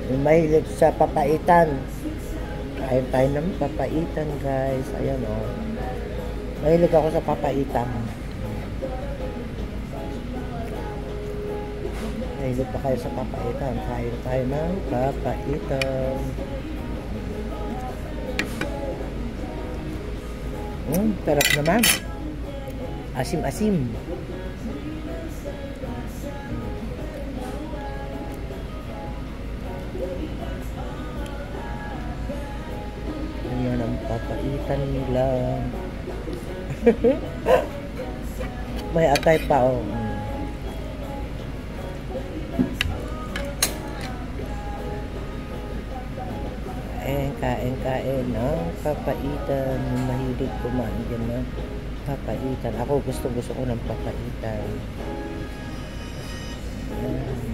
Yung mahilig sa papaitan. Kain tayo ng papaitan, guys. Ayan, oh. Mahilig ako sa papaitan. Mahilig pa kayo sa papaitan. Kain tayo ng papaitan. Sarap naman. Asim-asim. Yan ang papaitan nila. May atay pa, oh. Kain ng papaitan. Mahilig kumain dyan ng papaitan. Ako gusto ko ng papaitan. Ayan.